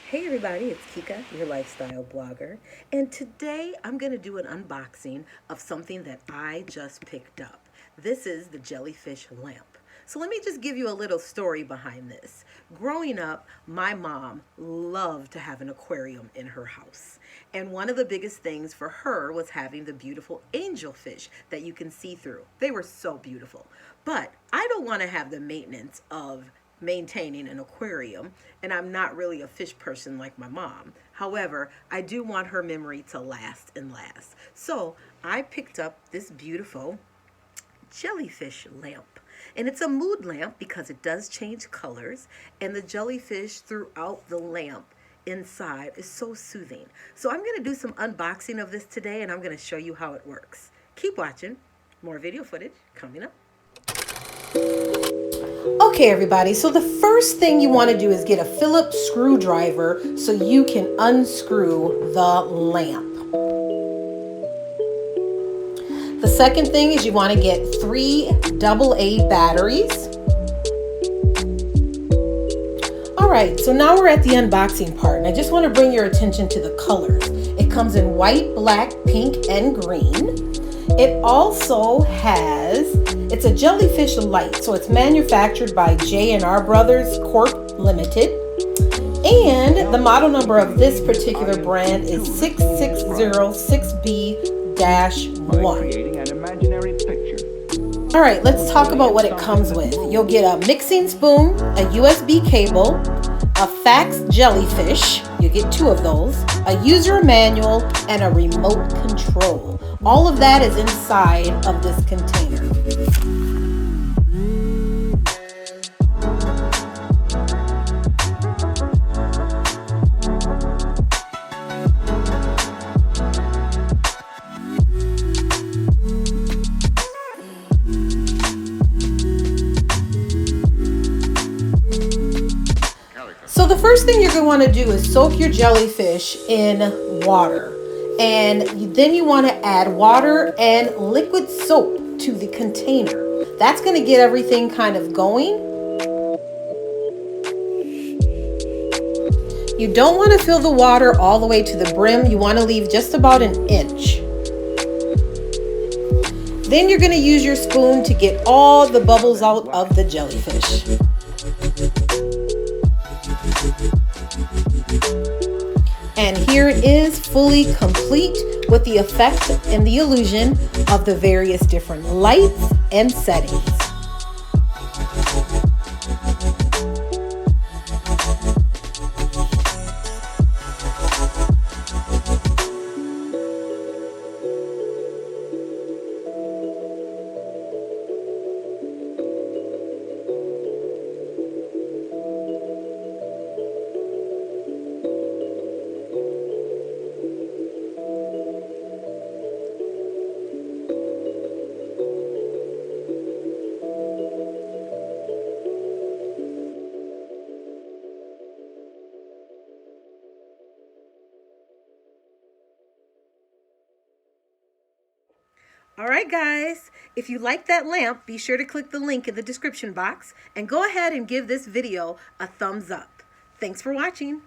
Hey everybody, it's Kika, your lifestyle blogger, and today I'm going to do an unboxing of something that I just picked up. This is the jellyfish lamp. So let me just give you a little story behind this. Growing up, my mom loved to have an aquarium in her house. And one of the biggest things for her was having the beautiful angelfish that you can see through. They were so beautiful. But I don't want to have the maintenance of maintaining an aquarium, and I'm not really a fish person like my mom. However, I do want her memory to last and last. So I picked up this beautiful jellyfish lamp. And it's a mood lamp because it does change colors, and the jellyfish throughout the lamp inside is so soothing. So I'm going to do some unboxing of this today, and I'm going to show you how it works. Keep watching. More video footage coming up. Okay, everybody, so the first thing you want to do is get a Phillips screwdriver so you can unscrew the lamp. The second thing is you want to get 3 AA batteries. All right, so now we're at the unboxing part, and I just want to bring your attention to the colors. It comes in white, black, pink, and green. It also has, it's a jellyfish light, so it's manufactured by J&R Brothers Corp Limited. And the model number of this particular brand is 6606B-1. All right, let's talk about what it comes with. You'll get a mixing spoon, a USB cable, a fax jellyfish, you get 2 of those, a user manual, and a remote control. All of that is inside of this container. So the first thing you're going to want to do is soak your jellyfish in water. And then you want to add water and liquid soap to the container. That's going to get everything kind of going. You don't want to fill the water all the way to the brim. You want to leave just about an inch. Then you're going to use your spoon to get all the bubbles out of the jellyfish. And here it is, fully complete with the effect and the illusion of the various different lights and settings. All right, guys, if you like that lamp, be sure to click the link in the description box and go ahead and give this video a thumbs up. Thanks for watching.